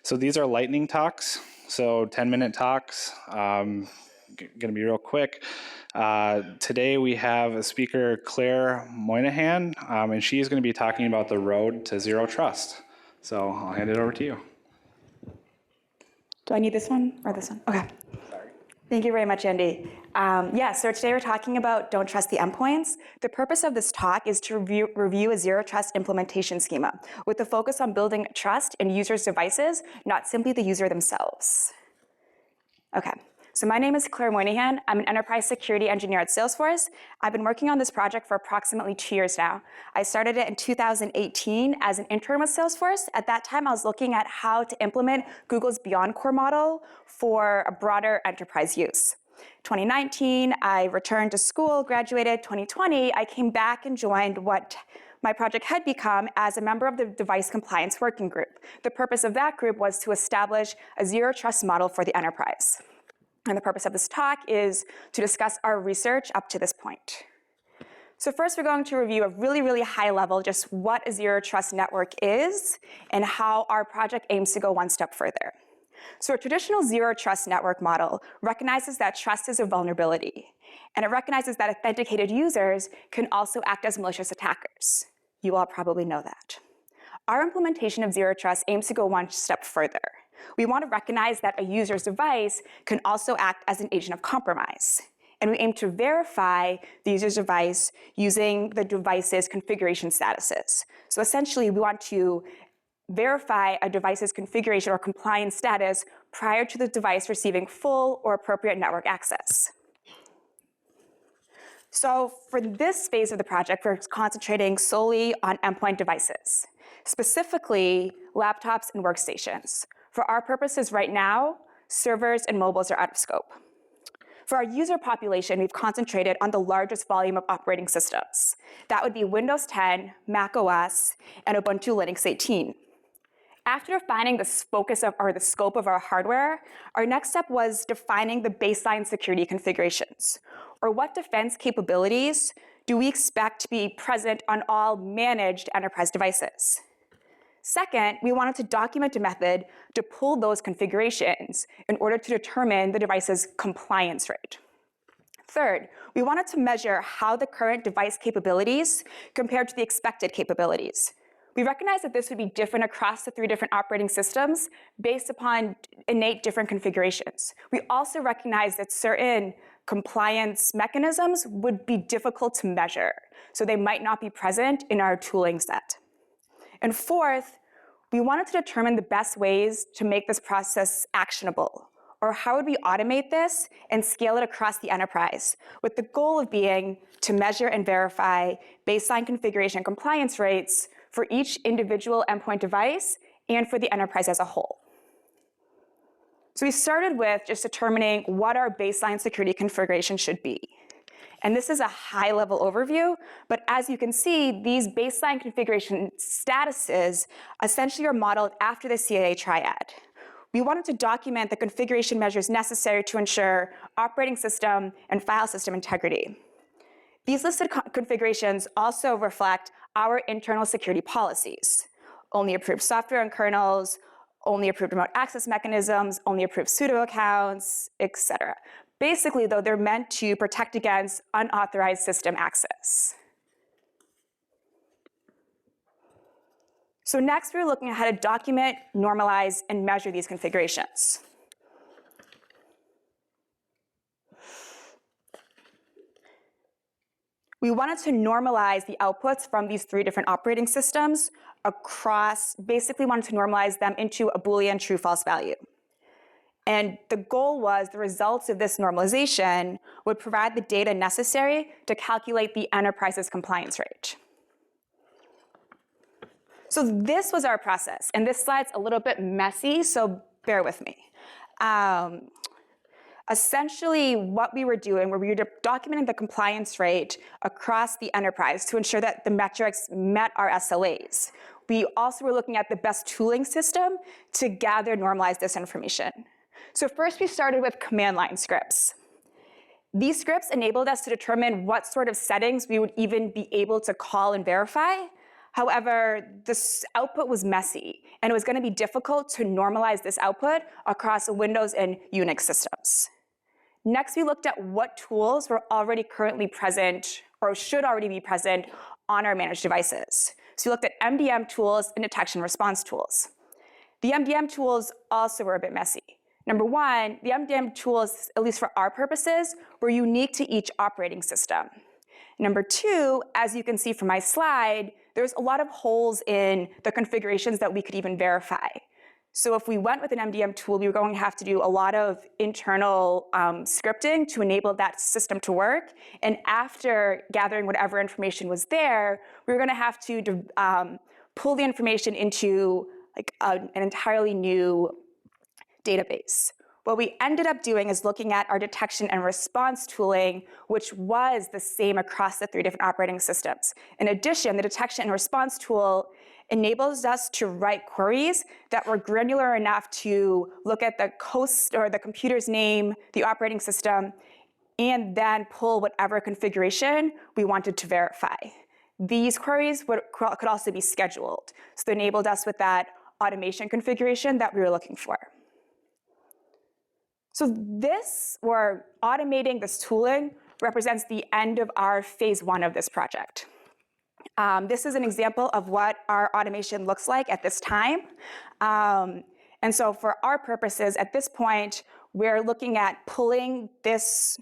So these are lightning talks, so 10-minute talks. Going to be real quick. Today we have a speaker, Claire Moynahan, and she's going to be talking about the road to zero trust. So I'll hand it over to you. Do I need this one or this one? Okay. Sorry. Thank you very much, Andy. So today we're talking about don't trust the endpoints. The purpose of this talk is to review a zero trust implementation schema with the focus on building trust in users' devices, not simply the user themselves. Okay. So my name is Claire Moynahan. I'm an enterprise security engineer at Salesforce. I've been working on this project for approximately 2 years now. I started it in 2018 as an intern with Salesforce. At that time, I was looking at how to implement Google's Beyond Core model for a broader enterprise use. 2019, I returned to school, graduated. 2020, I came back and joined what my project had become as a member of the Device Compliance Working Group. The purpose of that group was to establish a zero trust model for the enterprise. And the purpose of this talk is to discuss our research up to this point. So first, we're going to review a really high level, just what a zero trust network is and how our project aims to go one step further. So a traditional zero trust network model recognizes that trust is a vulnerability, and it recognizes that authenticated users can also act as malicious attackers. You all probably know that. Our implementation of zero trust aims to go one step further. We want to recognize that a user's device can also act as an agent of compromise. And we aim to verify the user's device using the device's configuration statuses. So essentially, we want to verify a device's configuration or compliance status prior to the device receiving full or appropriate network access. So for this phase of the project, we're concentrating solely on endpoint devices, specifically laptops and workstations. For our purposes right now, servers and mobiles are out of scope. For our user population, we've concentrated on the largest volume of operating systems. That would be Windows 10, Mac OS, and Ubuntu Linux 18. After defining the scope of our hardware, our next step was defining the baseline security configurations, or what defense capabilities do we expect to be present on all managed enterprise devices. Second, we wanted to document a method to pull those configurations in order to determine the device's compliance rate. Third, we wanted to measure how the current device capabilities compared to the expected capabilities. We recognize that this would be different across the 3 different operating systems based upon innate different configurations. We also recognize that certain compliance mechanisms would be difficult to measure, so they might not be present in our tooling set. And fourth, we wanted to determine the best ways to make this process actionable, or how would we automate this and scale it across the enterprise, with the goal of being to measure and verify baseline configuration and compliance rates for each individual endpoint device and for the enterprise as a whole. So we started with just determining what our baseline security configuration should be. And this is a high-level overview, but as you can see, these baseline configuration statuses essentially are modeled after the CAA triad. We wanted to document the configuration measures necessary to ensure operating system and file system integrity. These listed configurations also reflect our internal security policies: only approved software and kernels, only approved remote access mechanisms, only approved sudo accounts, etc. Basically, though, they're meant to protect against unauthorized system access. So next, we're looking at how to document, normalize, and measure these configurations. We wanted to normalize the outputs from these 3 different operating systems across, basically wanted to normalize them into a Boolean true-false value. And the goal was the results of this normalization would provide the data necessary to calculate the enterprise's compliance rate. So this was our process, and this slide's a little bit messy, so bear with me. Essentially, what we were doing, we were documenting the compliance rate across the enterprise to ensure that the metrics met our SLAs. We also were looking at the best tooling system to gather and normalize this information. So first, we started with command line scripts. These scripts enabled us to determine what sort of settings we would even be able to call and verify, However, this output was messy, and it was going to be difficult to normalize this output across Windows and Unix systems. Next, we looked at what tools were already currently present or should already be present on our managed devices. So we looked at MDM tools and detection response tools. The MDM tools also were a bit messy. Number one, the MDM tools, at least for our purposes, were unique to each operating system. Number two, as you can see from my slide, there's a lot of holes in the configurations that we could even verify. So if we went with an MDM tool, we were going to have to do a lot of internal scripting to enable that system to work. And after gathering whatever information was there, we were going to have to pull the information into an entirely new database. What we ended up doing is looking at our detection and response tooling, which was the same across the 3 different operating systems. In addition, the detection and response tool enables us to write queries that were granular enough to look at the host or the computer's name, the operating system, and then pull whatever configuration we wanted to verify. These queries could also be scheduled. So they enabled us with that automation configuration that we were looking for. So this, or automating this tooling, represents the end of our phase 1 of this project. This is an example of what our automation looks like at this time. And so for our purposes, at this point, we're looking at pulling this,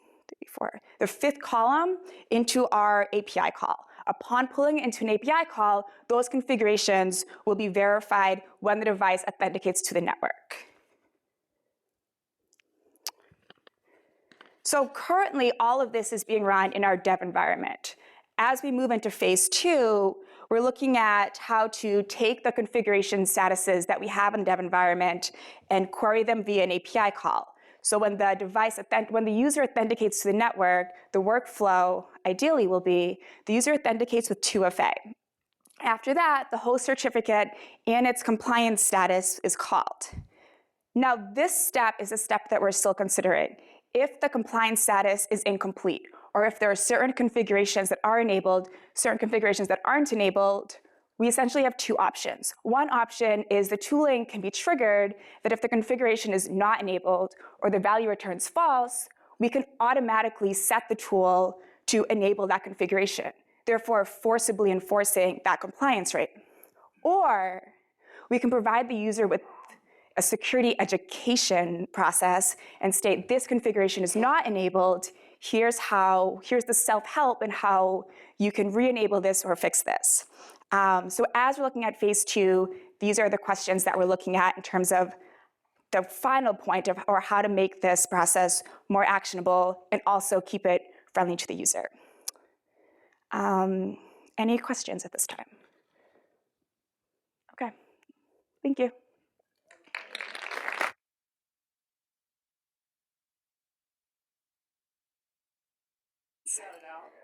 the 5th column into our API call. Upon pulling it into an API call, those configurations will be verified when the device authenticates to the network. So currently, all of this is being run in our dev environment. As we move into phase 2, we're looking at how to take the configuration statuses that we have in the dev environment and query them via an API call. So when the user authenticates to the network, the workflow ideally will be the user authenticates with 2FA. After that, the host certificate and its compliance status is called. Now, this step is a step that we're still considering. If the compliance status is incomplete, or if there are certain configurations that are enabled, certain configurations that aren't enabled, we essentially have 2 options. One option is the tooling can be triggered that if the configuration is not enabled or the value returns false, we can automatically set the tool to enable that configuration, therefore forcibly enforcing that compliance rate. Or we can provide the user with a security education process and state this configuration is not enabled, here's the self-help and how you can re-enable this or fix this. So as we're looking at phase 2, these are the questions that we're looking at in terms of the final point of or how to make this process more actionable and also keep it friendly to the user. Any questions at this time? Okay, thank you.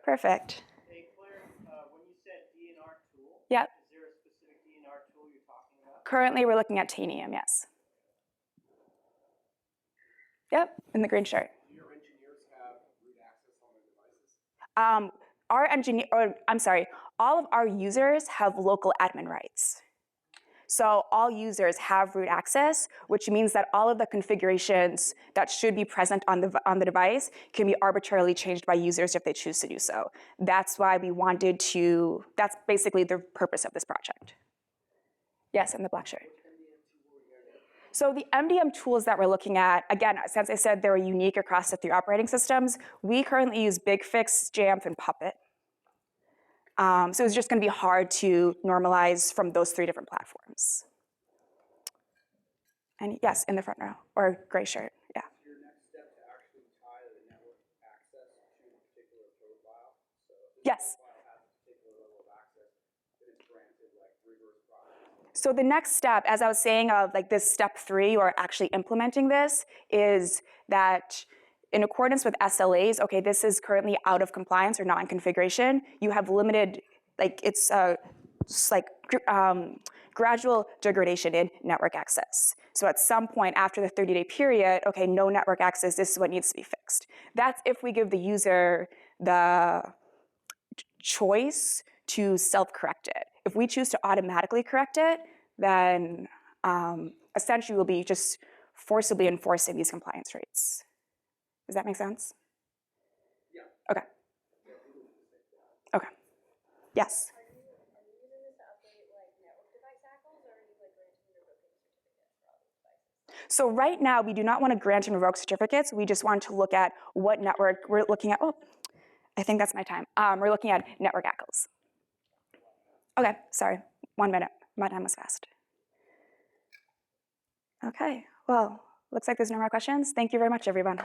Perfect. Hey, Claire, when you said DNR tool, Yep. is there a specific DNR tool you're talking about? Currently, we're looking at Tanium, yes. Yep, in the green shirt. Do your engineers have root access on their devices? All of our users have local admin rights. So all users have root access, which means that all of the configurations that should be present on the device can be arbitrarily changed by users if they choose to do so. That's why we wanted to, that's basically the purpose of this project. Yes, in the black shirt. So the MDM tools that we're looking at, again, since I said they were unique across the 3 operating systems, we currently use BigFix, Jamf, and Puppet. So it's just going to be hard to normalize from those 3 different platforms. And yes, in the front row, or gray shirt, yeah. Is your next step to actually tie the network access to a particular profile? So if the Yes. profile has a particular level of access, then it's granted like reverse proxy. So the next step, as I was saying of like this step 3, or actually implementing this, is that in accordance with SLAs, okay, this is currently out of compliance or not in configuration, you have limited, like it's gradual degradation in network access. So at some point after the 30-day period, okay, no network access, this is what needs to be fixed. That's if we give the user the choice to self-correct it. If we choose to automatically correct it, then essentially we'll be just forcibly enforcing these compliance rates. Does that make sense? Yeah. Okay. Okay. Yes? Are you using this to update like network device ACLs, or are you like granting and revoking certificates for all these devices? So right now, we do not want to grant and revoke certificates. We just want to look at what network we're looking at. Oh, I think that's my time. We're looking at network ACLs. Okay, sorry, 1 minute. My time was fast. Okay, well, looks like there's no more questions. Thank you very much, everyone.